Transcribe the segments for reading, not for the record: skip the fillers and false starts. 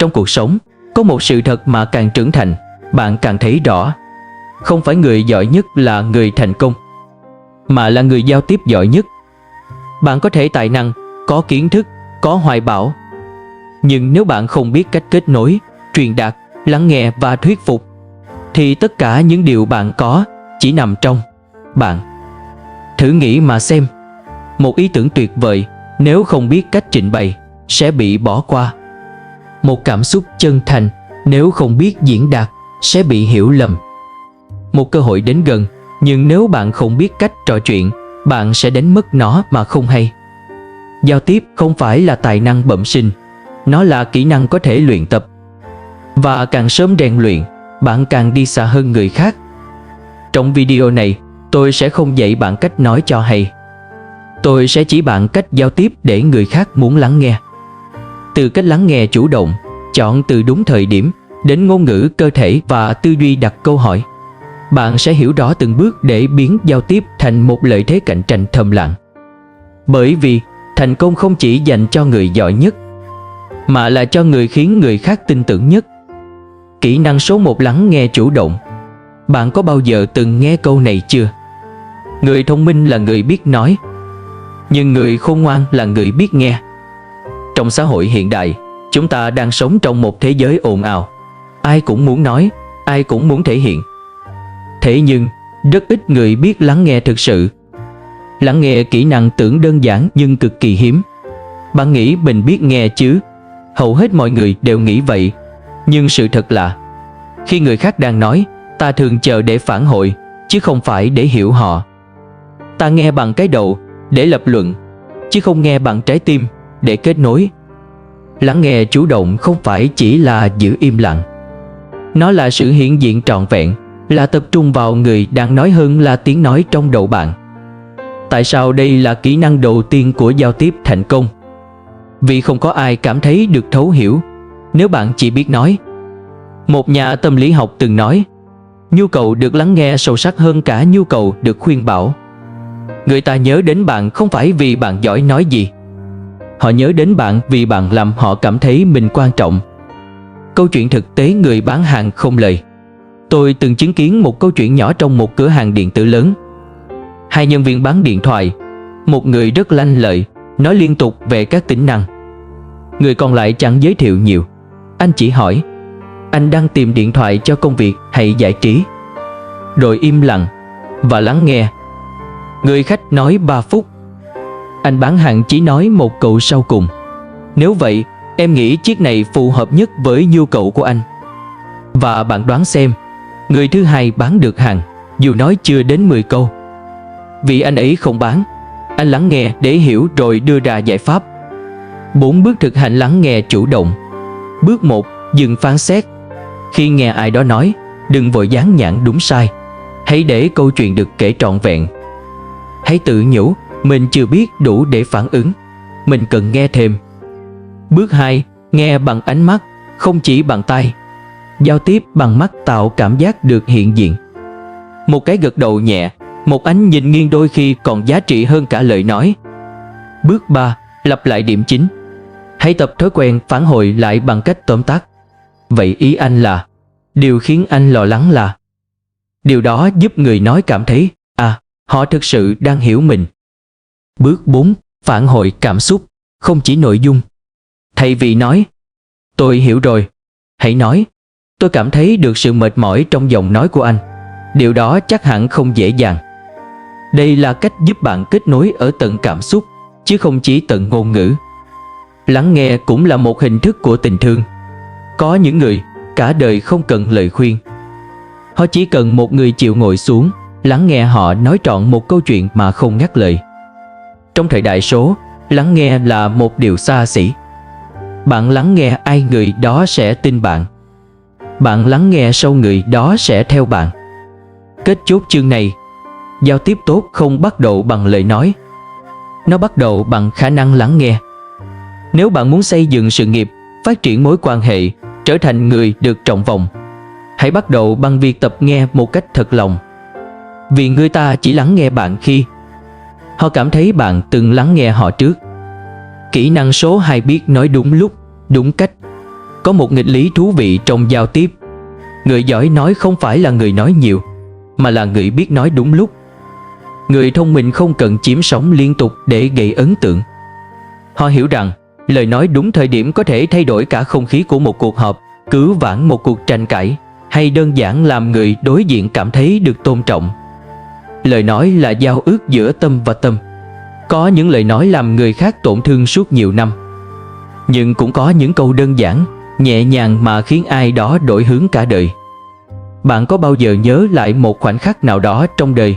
Trong cuộc sống, có một sự thật mà càng trưởng thành, bạn càng thấy rõ. Không phải người giỏi nhất là người thành công, mà là người giao tiếp giỏi nhất. Bạn có thể tài năng, có kiến thức, có hoài bão, nhưng nếu bạn không biết cách kết nối, truyền đạt, lắng nghe và thuyết phục, thì tất cả những điều bạn có chỉ nằm trong bạn. Thử nghĩ mà xem, một ý tưởng tuyệt vời nếu không biết cách trình bày sẽ bị bỏ qua. Một cảm xúc chân thành nếu không biết diễn đạt sẽ bị hiểu lầm. Một cơ hội đến gần, nhưng nếu bạn không biết cách trò chuyện, bạn sẽ đánh mất nó mà không hay. Giao tiếp không phải là tài năng bẩm sinh, nó là kỹ năng có thể luyện tập. Và càng sớm rèn luyện, bạn càng đi xa hơn người khác. Trong video này, tôi sẽ không dạy bạn cách nói cho hay. Tôi sẽ chỉ bạn cách giao tiếp để người khác muốn lắng nghe. Từ cách lắng nghe chủ động, chọn từ đúng thời điểm, đến ngôn ngữ cơ thể và tư duy đặt câu hỏi, bạn sẽ hiểu rõ từng bước để biến giao tiếp thành một lợi thế cạnh tranh thầm lặng. Bởi vì thành công không chỉ dành cho người giỏi nhất, mà là cho người khiến người khác tin tưởng nhất. Kỹ năng số 1: lắng nghe chủ động. Bạn có bao giờ từng nghe câu này chưa? Người thông minh là người biết nói, nhưng người khôn ngoan là người biết nghe. Trong xã hội hiện đại, chúng ta đang sống trong một thế giới ồn ào. Ai cũng muốn nói, ai cũng muốn thể hiện. Thế nhưng, rất ít người biết lắng nghe thực sự. Lắng nghe kỹ năng tưởng đơn giản nhưng cực kỳ hiếm. Bạn nghĩ mình biết nghe chứ? Hầu hết mọi người đều nghĩ vậy. Nhưng sự thật là, khi người khác đang nói, ta thường chờ để phản hồi, chứ không phải để hiểu họ. Ta nghe bằng cái đầu để lập luận, chứ không nghe bằng trái tim để kết nối. Lắng nghe chủ động không phải chỉ là giữ im lặng. Nó là sự hiện diện trọn vẹn, là tập trung vào người đang nói hơn là tiếng nói trong đầu bạn. Tại sao đây là kỹ năng đầu tiên của giao tiếp thành công? Vì không có ai cảm thấy được thấu hiểu nếu bạn chỉ biết nói. Một nhà tâm lý học từng nói, nhu cầu được lắng nghe sâu sắc hơn cả nhu cầu được khuyên bảo. Người ta nhớ đến bạn không phải vì bạn giỏi nói gì. Họ nhớ đến bạn vì bạn làm họ cảm thấy mình quan trọng. Câu chuyện thực tế người bán hàng không lời. Tôi từng chứng kiến một câu chuyện nhỏ trong một cửa hàng điện tử lớn. Hai nhân viên bán điện thoại, một người rất lanh lợi, nói liên tục về các tính năng. Người còn lại chẳng giới thiệu nhiều. Anh chỉ hỏi, anh đang tìm điện thoại cho công việc hay giải trí? Rồi im lặng và lắng nghe. Người khách nói 3 phút. Anh bán hàng chỉ nói một câu sau cùng, nếu vậy, em nghĩ chiếc này phù hợp nhất với nhu cầu của anh. Và bạn đoán xem, người thứ hai bán được hàng, dù nói chưa đến 10 câu. Vì anh ấy không bán, anh lắng nghe để hiểu rồi đưa ra giải pháp. 4 bước thực hành lắng nghe chủ động. Bước 1. Dừng phán xét. Khi nghe ai đó nói, đừng vội dán nhãn đúng sai. Hãy để câu chuyện được kể trọn vẹn. Hãy tự nhủ, mình chưa biết đủ để phản ứng, mình cần nghe thêm. Bước 2. Nghe bằng ánh mắt, không chỉ bằng tai. Giao tiếp bằng mắt tạo cảm giác được hiện diện. Một cái gật đầu nhẹ, một ánh nhìn nghiêng đôi khi còn giá trị hơn cả lời nói. Bước 3. Lặp lại điểm chính. Hãy tập thói quen phản hồi lại bằng cách tóm tắt. Vậy ý anh là, điều khiến anh lo lắng là. Điều đó giúp người nói cảm thấy, họ thực sự đang hiểu mình. Bước 4. Phản hồi cảm xúc, không chỉ nội dung. Thay vì nói, tôi hiểu rồi, hãy nói, tôi cảm thấy được sự mệt mỏi trong giọng nói của anh. Điều đó chắc hẳn không dễ dàng. Đây là cách giúp bạn kết nối ở tận cảm xúc, chứ không chỉ tận ngôn ngữ. Lắng nghe cũng là một hình thức của tình thương. Có những người cả đời không cần lời khuyên. Họ chỉ cần một người chịu ngồi xuống, lắng nghe họ nói trọn một câu chuyện mà không ngắt lời. Trong thời đại số, lắng nghe là một điều xa xỉ. Bạn lắng nghe ai người đó sẽ tin bạn. Bạn lắng nghe sâu người đó sẽ theo bạn. Kết chốt chương này, giao tiếp tốt không bắt đầu bằng lời nói. Nó bắt đầu bằng khả năng lắng nghe. Nếu bạn muốn xây dựng sự nghiệp, phát triển mối quan hệ, trở thành người được trọng vọng, hãy bắt đầu bằng việc tập nghe một cách thật lòng. Vì người ta chỉ lắng nghe bạn khi họ cảm thấy bạn từng lắng nghe họ trước. Kỹ năng số 2: biết nói đúng lúc, đúng cách. Có một nghịch lý thú vị trong giao tiếp. Người giỏi nói không phải là người nói nhiều, mà là người biết nói đúng lúc. Người thông minh không cần chiếm sóng liên tục để gây ấn tượng. Họ hiểu rằng lời nói đúng thời điểm có thể thay đổi cả không khí của một cuộc họp, cứu vãn một cuộc tranh cãi, hay đơn giản làm người đối diện cảm thấy được tôn trọng. Lời nói là giao ước giữa tâm và tâm. Có những lời nói làm người khác tổn thương suốt nhiều năm, nhưng cũng có những câu đơn giản, nhẹ nhàng mà khiến ai đó đổi hướng cả đời. Bạn có bao giờ nhớ lại một khoảnh khắc nào đó trong đời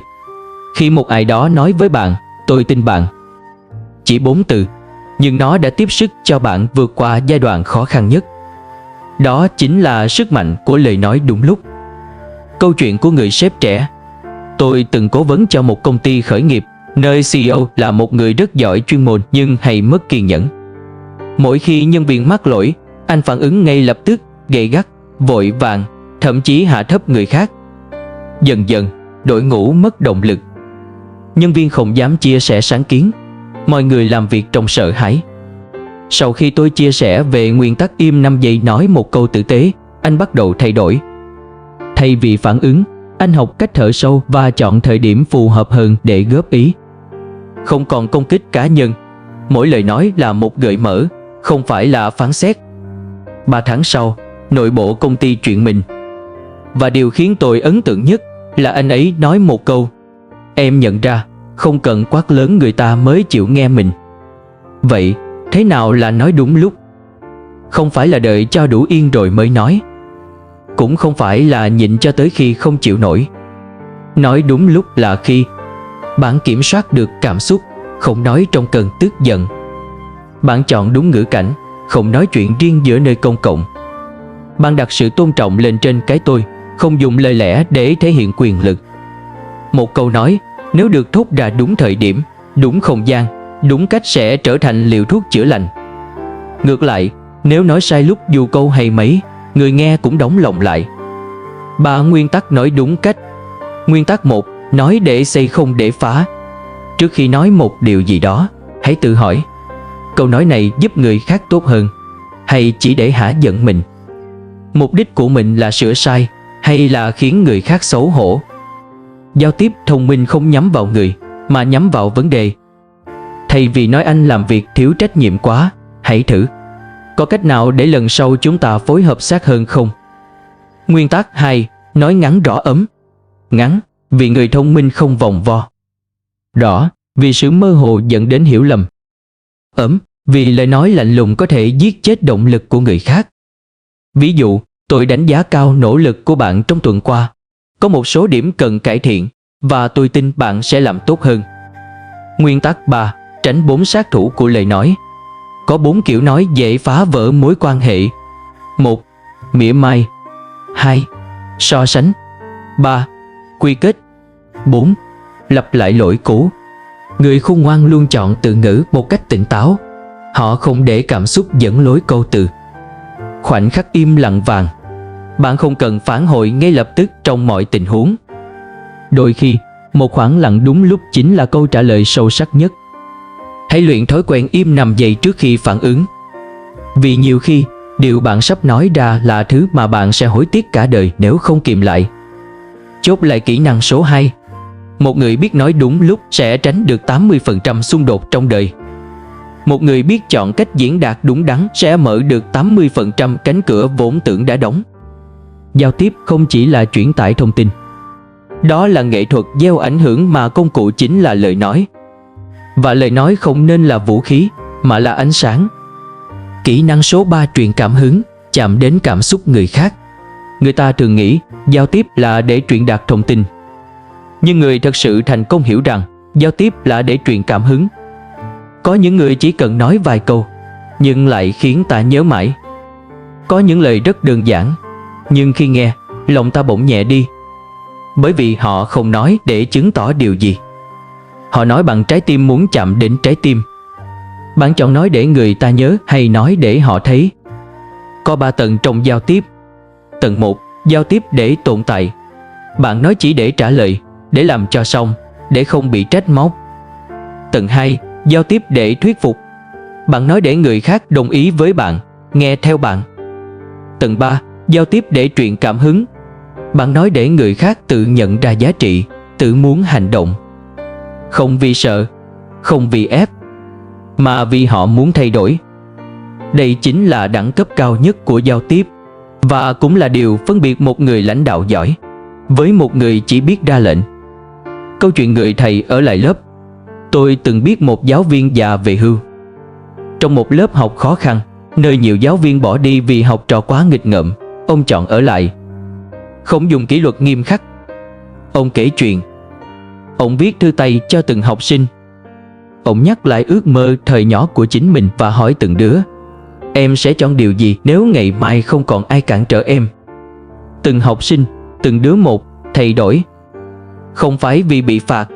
khi một ai đó nói với bạn "tôi tin bạn"? Chỉ 4 từ, nhưng nó đã tiếp sức cho bạn vượt qua giai đoạn khó khăn nhất. Đó chính là sức mạnh của lời nói đúng lúc. Câu chuyện của người sếp trẻ. Tôi từng cố vấn cho một công ty khởi nghiệp, nơi CEO là một người rất giỏi chuyên môn nhưng hay mất kiên nhẫn. Mỗi khi nhân viên mắc lỗi, anh phản ứng ngay lập tức, gay gắt, vội vàng, thậm chí hạ thấp người khác. Dần dần, đội ngũ mất động lực. Nhân viên không dám chia sẻ sáng kiến. Mọi người làm việc trong sợ hãi. Sau khi tôi chia sẻ về nguyên tắc im 5 giây nói một câu tử tế, anh bắt đầu thay đổi. Thay vì phản ứng, anh học cách thở sâu và chọn thời điểm phù hợp hơn để góp ý. Không còn công kích cá nhân. Mỗi lời nói là một gợi mở, không phải là phán xét. 3 tháng sau, nội bộ công ty chuyển mình. Và điều khiến tôi ấn tượng nhất là anh ấy nói một câu: "Em nhận ra, không cần quát lớn người ta mới chịu nghe mình." Vậy, thế nào là nói đúng lúc? Không phải là đợi cho đủ yên rồi mới nói. Cũng không phải là nhịn cho tới khi không chịu nổi. Nói đúng lúc là khi bạn kiểm soát được cảm xúc, không nói trong cơn tức giận. Bạn chọn đúng ngữ cảnh, không nói chuyện riêng giữa nơi công cộng. Bạn đặt sự tôn trọng lên trên cái tôi, không dùng lời lẽ để thể hiện quyền lực. Một câu nói, nếu được thốt ra đúng thời điểm, đúng không gian, đúng cách sẽ trở thành liều thuốc chữa lành. Ngược lại, nếu nói sai lúc dù câu hay mấy, người nghe cũng đóng lòng lại. 3 nguyên tắc nói đúng cách. Nguyên tắc 1. Nói để xây không để phá. Trước khi nói một điều gì đó, hãy tự hỏi: câu nói này giúp người khác tốt hơn, hay chỉ để hả giận mình? Mục đích của mình là sửa sai, hay là khiến người khác xấu hổ? Giao tiếp thông minh không nhắm vào người, mà nhắm vào vấn đề. Thay vì nói anh làm việc thiếu trách nhiệm quá, hãy thử: có cách nào để lần sau chúng ta phối hợp sát hơn không? Nguyên tắc 2. Nói ngắn rõ ấm. Ngắn, vì người thông minh không vòng vo. Rõ, vì sự mơ hồ dẫn đến hiểu lầm. Ấm, vì lời nói lạnh lùng có thể giết chết động lực của người khác. Ví dụ, tôi đánh giá cao nỗ lực của bạn trong tuần qua. Có một số điểm cần cải thiện, và tôi tin bạn sẽ làm tốt hơn. Nguyên tắc 3. Tránh 4 sát thủ của lời nói. Có 4 kiểu nói dễ phá vỡ mối quan hệ. 1. Mỉa mai. 2. So sánh. 3. Quy kết. 4. Lặp lại lỗi cũ. Người khôn ngoan luôn chọn từ ngữ một cách tỉnh táo. Họ không để cảm xúc dẫn lối câu từ. Khoảnh khắc im lặng vàng. Bạn không cần phản hồi ngay lập tức trong mọi tình huống. Đôi khi, một khoảng lặng đúng lúc chính là câu trả lời sâu sắc nhất. Hãy luyện thói quen im 5 giây trước khi phản ứng. Vì nhiều khi, điều bạn sắp nói ra là thứ mà bạn sẽ hối tiếc cả đời nếu không kìm lại. Chốt lại kỹ năng số 2. Một người biết nói đúng lúc sẽ tránh được 80% xung đột trong đời. Một người biết chọn cách diễn đạt đúng đắn sẽ mở được 80% cánh cửa vốn tưởng đã đóng. Giao tiếp không chỉ là chuyển tải thông tin. Đó là nghệ thuật gieo ảnh hưởng mà công cụ chính là lời nói. Và lời nói không nên là vũ khí, mà là ánh sáng. Kỹ năng số 3. Truyền cảm hứng, chạm đến cảm xúc người khác. Người ta thường nghĩ giao tiếp là để truyền đạt thông tin. Nhưng người thật sự thành công hiểu rằng giao tiếp là để truyền cảm hứng. Có những người chỉ cần nói vài câu, nhưng lại khiến ta nhớ mãi. Có những lời rất đơn giản, nhưng khi nghe, lòng ta bỗng nhẹ đi. Bởi vì họ không nói để chứng tỏ điều gì. Họ nói bằng trái tim muốn chạm đến trái tim. Bạn chọn nói để người ta nhớ hay nói để họ thấy? Có 3 tầng trong giao tiếp. Tầng 1. Giao tiếp để tồn tại. Bạn nói chỉ để trả lời, để làm cho xong, để không bị trách móc. Tầng 2. Giao tiếp để thuyết phục. Bạn nói để người khác đồng ý với bạn, nghe theo bạn. Tầng 3. Giao tiếp để truyền cảm hứng. Bạn nói để người khác tự nhận ra giá trị, tự muốn hành động. Không vì sợ, không vì ép, mà vì họ muốn thay đổi. Đây chính là đẳng cấp cao nhất của giao tiếp, và cũng là điều phân biệt một người lãnh đạo giỏi với một người chỉ biết ra lệnh. Câu chuyện người thầy ở lại lớp. Tôi từng biết một giáo viên già về hưu. Trong một lớp học khó khăn, nơi nhiều giáo viên bỏ đi vì học trò quá nghịch ngợm, ông chọn ở lại. Không dùng kỷ luật nghiêm khắc. Ông kể chuyện. Ông viết thư tay cho từng học sinh. Ông nhắc lại ước mơ thời nhỏ của chính mình và hỏi từng đứa: em sẽ chọn điều gì nếu ngày mai không còn ai cản trở em? Từng học sinh, từng đứa một, thay đổi. Không phải vì bị phạt,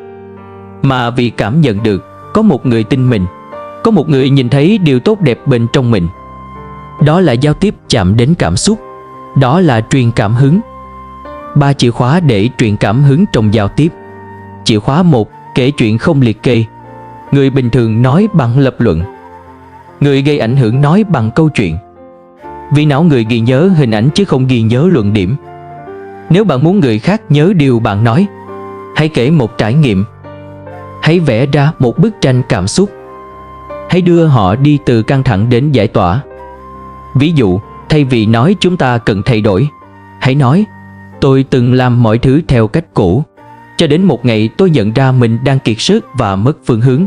mà vì cảm nhận được có một người tin mình, có một người nhìn thấy điều tốt đẹp bên trong mình. Đó là giao tiếp chạm đến cảm xúc. Đó là truyền cảm hứng. 3 chìa khóa để truyền cảm hứng trong giao tiếp. Chìa khóa 1. Kể chuyện không liệt kê. Người bình thường nói bằng lập luận. Người gây ảnh hưởng nói bằng câu chuyện. Vì não người ghi nhớ hình ảnh chứ không ghi nhớ luận điểm. Nếu bạn muốn người khác nhớ điều bạn nói, hãy kể một trải nghiệm. Hãy vẽ ra một bức tranh cảm xúc. Hãy đưa họ đi từ căng thẳng đến giải tỏa. Ví dụ, thay vì nói chúng ta cần thay đổi, hãy nói: tôi từng làm mọi thứ theo cách cũ, cho đến một ngày tôi nhận ra mình đang kiệt sức và mất phương hướng.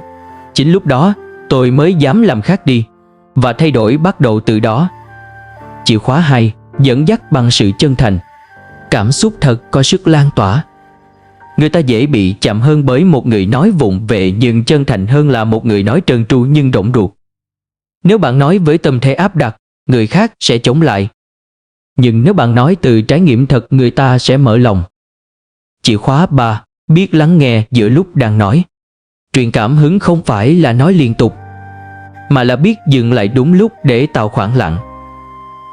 Chính lúc đó tôi mới dám làm khác đi, và thay đổi bắt đầu từ đó. Chìa khóa 2. Dẫn dắt bằng sự chân thành. Cảm xúc thật có sức lan tỏa. Người ta dễ bị chạm hơn bởi một người nói vụng về nhưng chân thành hơn là một người nói trơn tru nhưng rỗng ruột. Nếu bạn nói với tâm thế áp đặt, người khác sẽ chống lại. Nhưng nếu bạn nói từ trải nghiệm thật, người ta sẽ mở lòng. Chìa khóa 3. Biết lắng nghe giữa lúc đang nói. Truyền cảm hứng không phải là nói liên tục, mà là biết dừng lại đúng lúc để tạo khoảng lặng.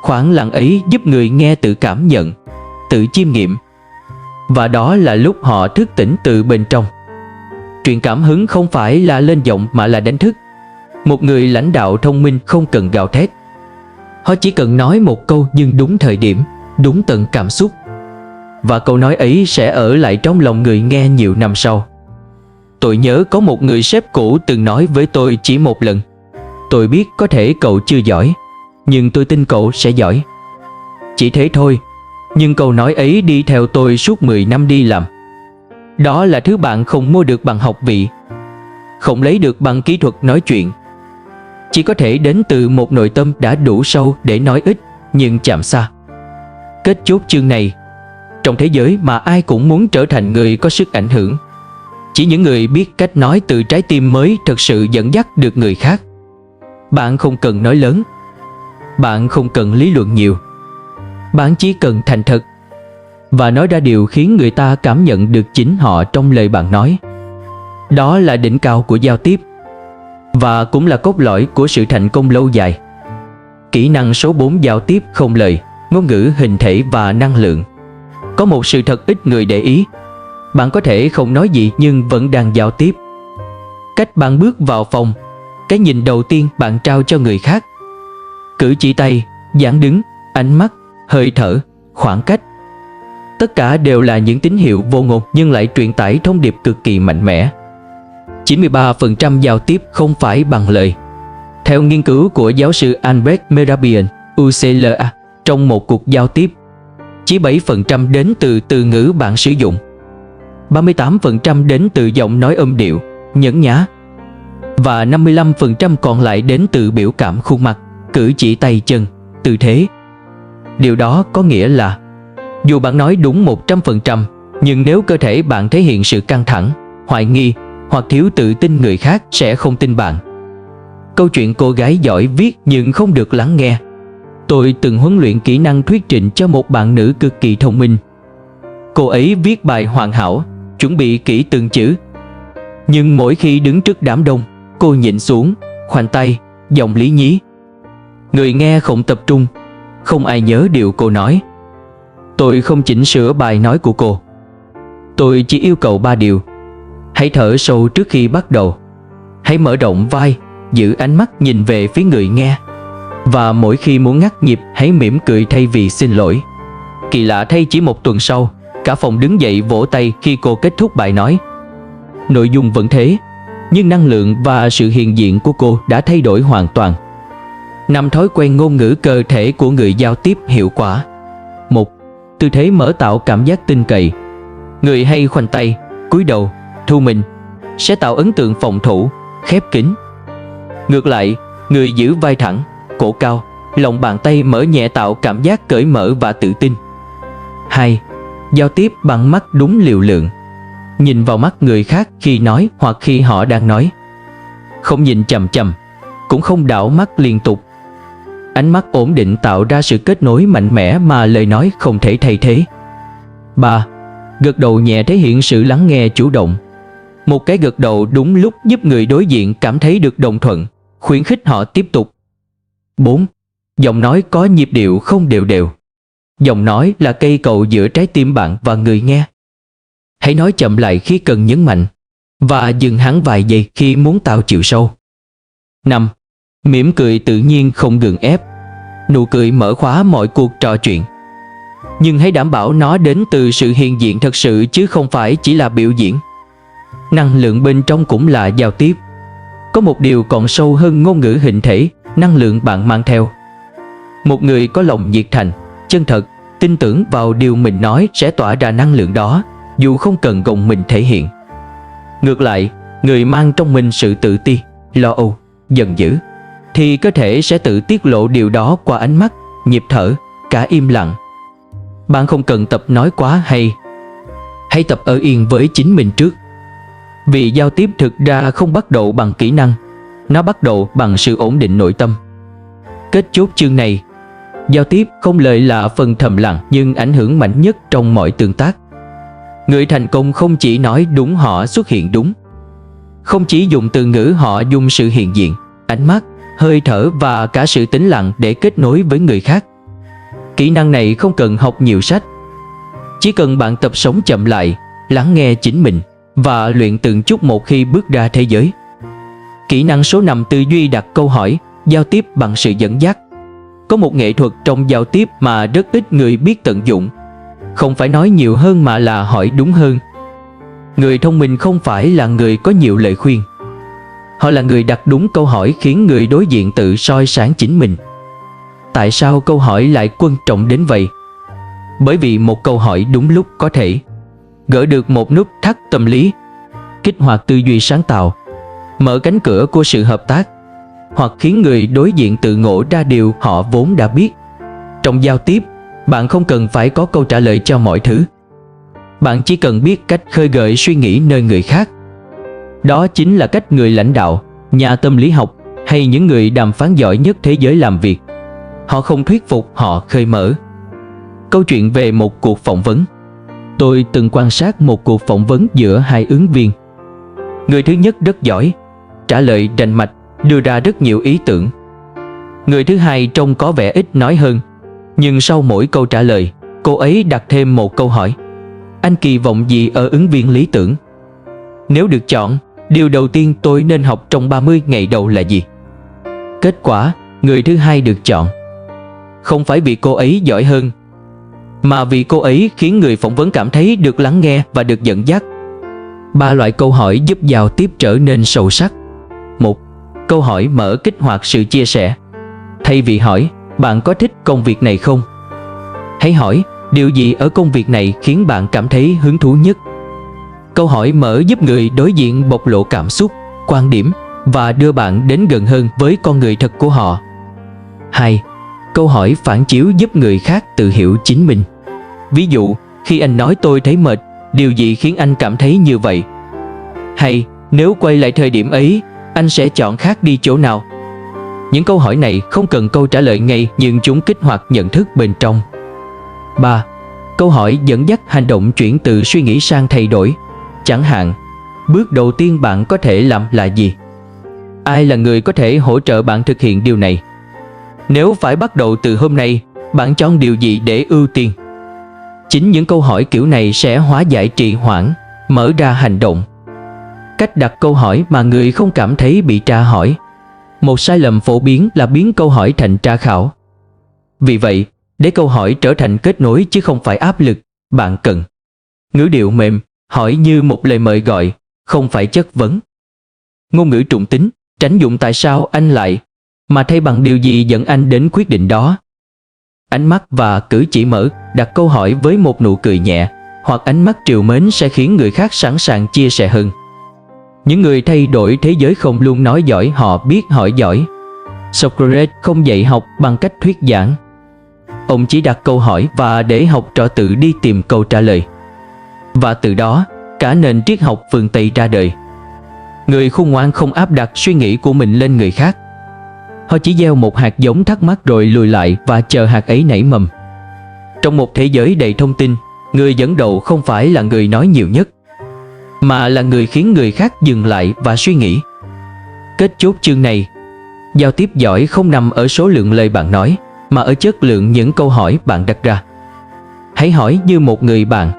Khoảng lặng ấy giúp người nghe tự cảm nhận, tự chiêm nghiệm, và đó là lúc họ thức tỉnh từ bên trong. Truyền cảm hứng không phải là lên giọng mà là đánh thức. Một người lãnh đạo thông minh không cần gào thét. Họ chỉ cần nói một câu nhưng đúng thời điểm, đúng tận cảm xúc, và câu nói ấy sẽ ở lại trong lòng người nghe nhiều năm sau. Tôi nhớ có một người sếp cũ từng nói với tôi chỉ một lần: tôi biết có thể cậu chưa giỏi, nhưng tôi tin cậu sẽ giỏi. Chỉ thế thôi, nhưng câu nói ấy đi theo tôi suốt 10 năm đi làm. Đó là thứ bạn không mua được bằng học vị, không lấy được bằng kỹ thuật nói chuyện. Chỉ có thể đến từ một nội tâm đã đủ sâu để nói ít nhưng chạm xa. Kết chốt chương này: trong thế giới mà ai cũng muốn trở thành người có sức ảnh hưởng, chỉ những người biết cách nói từ trái tim mới thực sự dẫn dắt được người khác. Bạn không cần nói lớn, bạn không cần lý luận nhiều, bạn chỉ cần thành thật và nói ra điều khiến người ta cảm nhận được chính họ trong lời bạn nói. Đó là đỉnh cao của giao tiếp, và cũng là cốt lõi của sự thành công lâu dài. Kỹ năng số 4: giao tiếp không lời, ngôn ngữ, hình thể và năng lượng. Có một sự thật ít người để ý: bạn có thể không nói gì nhưng vẫn đang giao tiếp. Cách bạn bước vào phòng, cái nhìn đầu tiên bạn trao cho người khác, cử chỉ tay, dáng đứng, ánh mắt, hơi thở, khoảng cách, tất cả đều là những tín hiệu vô ngôn nhưng lại truyền tải thông điệp cực kỳ mạnh mẽ. 93% giao tiếp không phải bằng lời. Theo nghiên cứu của giáo sư Albert Mehrabian, UCLA, trong một cuộc giao tiếp, chỉ 7% đến từ từ ngữ bạn sử dụng, 38% đến từ giọng nói âm điệu, nhấn nhá, và 55% còn lại đến từ biểu cảm khuôn mặt, cử chỉ tay chân, tư thế. Điều đó có nghĩa là dù bạn nói đúng 100%, nhưng nếu cơ thể bạn thể hiện sự căng thẳng, hoài nghi hoặc thiếu tự tin, người khác sẽ không tin bạn. Câu chuyện cô gái giỏi viết nhưng không được lắng nghe. Tôi từng huấn luyện kỹ năng thuyết trình cho một bạn nữ cực kỳ thông minh. Cô ấy viết bài hoàn hảo, chuẩn bị kỹ từng chữ. Nhưng mỗi khi đứng trước đám đông, cô nhịn xuống, khoanh tay, giọng lý nhí. Người nghe không tập trung, không ai nhớ điều cô nói. Tôi không chỉnh sửa bài nói của cô. Tôi chỉ yêu cầu 3 điều. Hãy thở sâu trước khi bắt đầu. Hãy mở rộng vai, giữ ánh mắt nhìn về phía người nghe. và mỗi khi muốn ngắt nhịp hãy mỉm cười thay vì xin lỗi. Kỳ lạ thay, chỉ một tuần sau, cả phòng đứng dậy vỗ tay khi cô kết thúc bài nói. Nội dung vẫn thế, nhưng năng lượng và sự hiện diện của cô đã thay đổi hoàn toàn. 5 thói quen ngôn ngữ cơ thể của người giao tiếp hiệu quả. 1. Tư thế mở tạo cảm giác tin cậy. Người hay khoanh tay, cúi đầu, thu mình sẽ tạo ấn tượng phòng thủ, khép kín. Ngược lại, người giữ vai thẳng, cổ cao, lòng bàn tay mở nhẹ tạo cảm giác cởi mở và tự tin. 2. Giao tiếp bằng mắt đúng liều lượng. Nhìn vào mắt người khác khi nói hoặc khi họ đang nói. Không nhìn chằm chằm, cũng không đảo mắt liên tục. Ánh mắt ổn định tạo ra sự kết nối mạnh mẽ mà lời nói không thể thay thế. 3. Gật đầu nhẹ thể hiện sự lắng nghe chủ động. Một cái gật đầu đúng lúc giúp người đối diện cảm thấy được đồng thuận, khuyến khích họ tiếp tục. 4. Giọng nói có nhịp điệu không đều đều. Giọng nói là cây cầu giữa trái tim bạn và người nghe. Hãy nói chậm lại khi cần nhấn mạnh, và dừng hẳn vài giây khi muốn tạo chiều sâu. 5. Mỉm cười tự nhiên không gượng ép. Nụ cười mở khóa mọi cuộc trò chuyện. Nhưng hãy đảm bảo nó đến từ sự hiện diện thật sự chứ không phải chỉ là biểu diễn. Năng lượng bên trong cũng là giao tiếp. Có một điều còn sâu hơn ngôn ngữ hình thể, năng lượng bạn mang theo. Một người có lòng nhiệt thành, chân thật, tin tưởng vào điều mình nói sẽ tỏa ra năng lượng đó, dù không cần gồng mình thể hiện. Ngược lại, người mang trong mình sự tự ti, lo âu, giận dữ, thì cơ thể sẽ tự tiết lộ điều đó qua ánh mắt, nhịp thở, cả im lặng. Bạn không cần tập nói quá hay. Hãy tập ở yên với chính mình trước. Vì giao tiếp thực ra không bắt đầu bằng kỹ năng, nó bắt đầu bằng sự ổn định nội tâm. Kết chốt chương này, giao tiếp không lời là phần thầm lặng nhưng ảnh hưởng mạnh nhất trong mọi tương tác. Người thành công không chỉ nói đúng, họ xuất hiện đúng. Không chỉ dùng từ ngữ, họ dùng sự hiện diện, ánh mắt, hơi thở và cả sự tĩnh lặng để kết nối với người khác. Kỹ năng này không cần học nhiều sách. Chỉ cần bạn tập sống chậm lại, lắng nghe chính mình và luyện từng chút một khi bước ra thế giới. Kỹ năng số 5: tư duy đặt câu hỏi, giao tiếp bằng sự dẫn dắt. Có một nghệ thuật trong giao tiếp mà rất ít người biết tận dụng. Không phải nói nhiều hơn mà là hỏi đúng hơn. Người thông minh không phải là người có nhiều lời khuyên. Họ là người đặt đúng câu hỏi khiến người đối diện tự soi sáng chính mình. Tại sao câu hỏi lại quan trọng đến vậy? Bởi vì một câu hỏi đúng lúc có thể gỡ được một nút thắt tâm lý, kích hoạt tư duy sáng tạo, mở cánh cửa của sự hợp tác, hoặc khiến người đối diện tự ngộ ra điều họ vốn đã biết. Trong giao tiếp, bạn không cần phải có câu trả lời cho mọi thứ. Bạn chỉ cần biết cách khơi gợi suy nghĩ nơi người khác. Đó chính là cách người lãnh đạo, nhà tâm lý học hay những người đàm phán giỏi nhất thế giới làm việc. Họ không thuyết phục, họ khơi mở. Câu chuyện về một cuộc phỏng vấn. Tôi từng quan sát một cuộc phỏng vấn giữa hai ứng viên. Người thứ nhất rất giỏi, trả lời rành mạch, đưa ra rất nhiều ý tưởng. Người thứ hai trông có vẻ ít nói hơn, nhưng sau mỗi câu trả lời, cô ấy đặt thêm một câu hỏi. Anh kỳ vọng gì ở ứng viên lý tưởng? Nếu được chọn, điều đầu tiên tôi nên học trong 30 ngày đầu là gì? Kết quả, người thứ hai được chọn. Không phải vì cô ấy giỏi hơn, mà vì cô ấy khiến người phỏng vấn cảm thấy được lắng nghe và được dẫn dắt. 3 loại câu hỏi giúp giao tiếp trở nên sâu sắc. 1. Câu hỏi mở kích hoạt sự chia sẻ. Thay vì hỏi, bạn có thích công việc này không? Hãy hỏi, điều gì ở công việc này khiến bạn cảm thấy hứng thú nhất? Câu hỏi mở giúp người đối diện bộc lộ cảm xúc, quan điểm và đưa bạn đến gần hơn với con người thật của họ. 2. Câu hỏi phản chiếu giúp người khác tự hiểu chính mình. Ví dụ, khi anh nói tôi thấy mệt, điều gì khiến anh cảm thấy như vậy? Hay, nếu quay lại thời điểm ấy, anh sẽ chọn khác đi chỗ nào? Những câu hỏi này không cần câu trả lời ngay, nhưng chúng kích hoạt nhận thức bên trong. 3. Câu hỏi dẫn dắt hành động, chuyển từ suy nghĩ sang thay đổi. Chẳng hạn, bước đầu tiên bạn có thể làm là gì? Ai là người có thể hỗ trợ bạn thực hiện điều này? Nếu phải bắt đầu từ hôm nay, bạn chọn điều gì để ưu tiên? Chính những câu hỏi kiểu này sẽ hóa giải trì hoãn, mở ra hành động. Cách đặt câu hỏi mà người không cảm thấy bị tra hỏi. Một sai lầm phổ biến là biến câu hỏi thành tra khảo. Vì vậy, để câu hỏi trở thành kết nối chứ không phải áp lực, bạn cần ngữ điệu mềm, hỏi như một lời mời gọi, không phải chất vấn. Ngôn ngữ trung tính, tránh dùng tại sao anh lại, mà thay bằng điều gì dẫn anh đến quyết định đó. Ánh mắt và cử chỉ mở, đặt câu hỏi với một nụ cười nhẹ, hoặc ánh mắt trìu mến sẽ khiến người khác sẵn sàng chia sẻ hơn. Những người thay đổi thế giới không luôn nói giỏi, họ biết hỏi giỏi. Socrates không dạy học bằng cách thuyết giảng. Ông chỉ đặt câu hỏi và để học trò tự đi tìm câu trả lời. Và từ đó, cả nền triết học phương Tây ra đời. Người khôn ngoan không áp đặt suy nghĩ của mình lên người khác. Họ chỉ gieo một hạt giống thắc mắc rồi lùi lại và chờ hạt ấy nảy mầm. Trong một thế giới đầy thông tin, người dẫn đầu không phải là người nói nhiều nhất, mà là người khiến người khác dừng lại và suy nghĩ. Kết chốt chương này, giao tiếp giỏi không nằm ở số lượng lời bạn nói, mà ở chất lượng những câu hỏi bạn đặt ra. Hãy hỏi như một người bạn,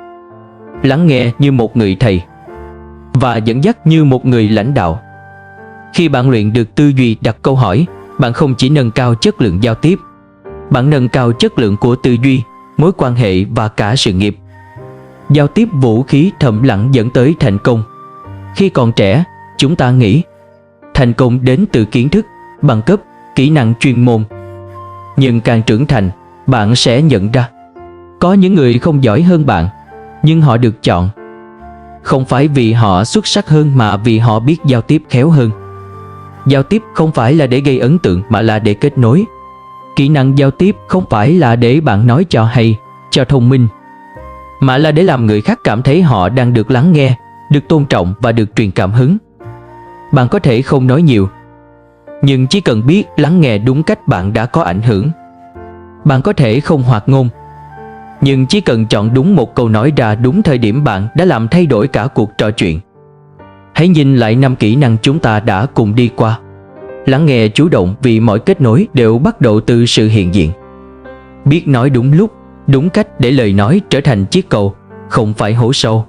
lắng nghe như một người thầy, và dẫn dắt như một người lãnh đạo. Khi bạn luyện được tư duy đặt câu hỏi, bạn không chỉ nâng cao chất lượng giao tiếp, bạn nâng cao chất lượng của tư duy, mối quan hệ và cả sự nghiệp. Giao tiếp vũ khí thầm lặng dẫn tới thành công. Khi còn trẻ, chúng ta nghĩ thành công đến từ kiến thức, bằng cấp, kỹ năng chuyên môn. Nhưng càng trưởng thành, bạn sẽ nhận ra có những người không giỏi hơn bạn, nhưng họ được chọn. Không phải vì họ xuất sắc hơn mà vì họ biết giao tiếp khéo hơn. Giao tiếp không phải là để gây ấn tượng mà là để kết nối. Kỹ năng giao tiếp không phải là để bạn nói cho hay, cho thông minh, mà là để làm người khác cảm thấy họ đang được lắng nghe, được tôn trọng và được truyền cảm hứng. Bạn có thể không nói nhiều, nhưng chỉ cần biết lắng nghe đúng cách bạn đã có ảnh hưởng. Bạn có thể không hoạt ngôn, nhưng chỉ cần chọn đúng một câu nói ra đúng thời điểm, bạn đã làm thay đổi cả cuộc trò chuyện. Hãy nhìn lại 5 kỹ năng chúng ta đã cùng đi qua. Lắng nghe chủ động, vì mọi kết nối đều bắt đầu từ sự hiện diện. Biết nói đúng lúc, đúng cách để lời nói trở thành chiếc cầu, không phải hố sâu.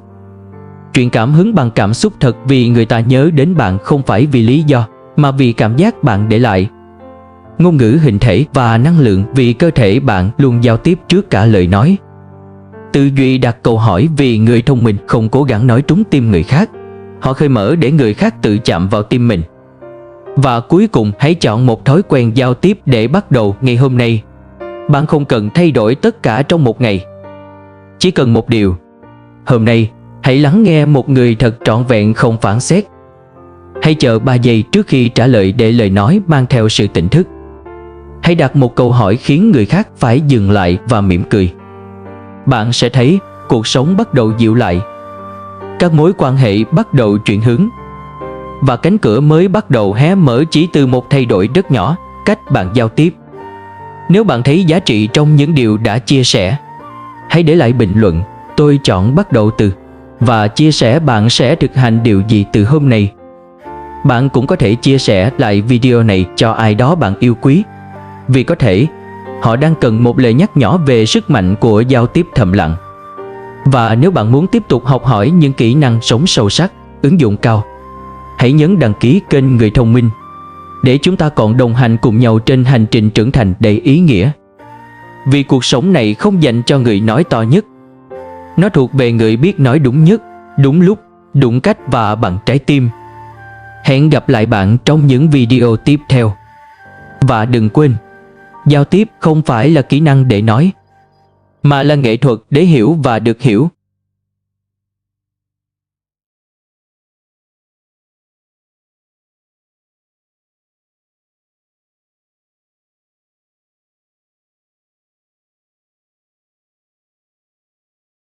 Truyền cảm hứng bằng cảm xúc thật, vì người ta nhớ đến bạn không phải vì lý do, mà vì cảm giác bạn để lại. Ngôn ngữ hình thể và năng lượng, vì cơ thể bạn luôn giao tiếp trước cả lời nói. Tư duy đặt câu hỏi, vì người thông minh không cố gắng nói trúng tim người khác, họ khơi mở để người khác tự chạm vào tim mình. Và cuối cùng, hãy chọn một thói quen giao tiếp để bắt đầu ngày hôm nay. Bạn không cần thay đổi tất cả trong một ngày, chỉ cần một điều. Hôm nay, hãy lắng nghe một người thật trọn vẹn, không phán xét. Hãy chờ 3 giây trước khi trả lời để lời nói mang theo sự tỉnh thức. Hãy đặt một câu hỏi khiến người khác phải dừng lại và mỉm cười. Bạn sẽ thấy cuộc sống bắt đầu dịu lại. Các mối quan hệ bắt đầu chuyển hướng. Và cánh cửa mới bắt đầu hé mở chỉ từ một thay đổi rất nhỏ, cách bạn giao tiếp. Nếu bạn thấy giá trị trong những điều đã chia sẻ, hãy để lại bình luận "Tôi chọn bắt đầu từ" và chia sẻ bạn sẽ thực hành điều gì từ hôm nay. Bạn cũng có thể chia sẻ lại video này cho ai đó bạn yêu quý, vì có thể họ đang cần một lời nhắc nhở về sức mạnh của giao tiếp thầm lặng. Và nếu bạn muốn tiếp tục học hỏi những kỹ năng sống sâu sắc, ứng dụng cao, hãy nhấn đăng ký kênh Người Thông Minh để chúng ta còn đồng hành cùng nhau trên hành trình trưởng thành đầy ý nghĩa. Vì cuộc sống này không dành cho người nói to nhất, nó thuộc về người biết nói đúng nhất, đúng lúc, đúng cách và bằng trái tim. Hẹn gặp lại bạn trong những video tiếp theo. Và đừng quên, giao tiếp không phải là kỹ năng để nói, mà là nghệ thuật để hiểu và được hiểu.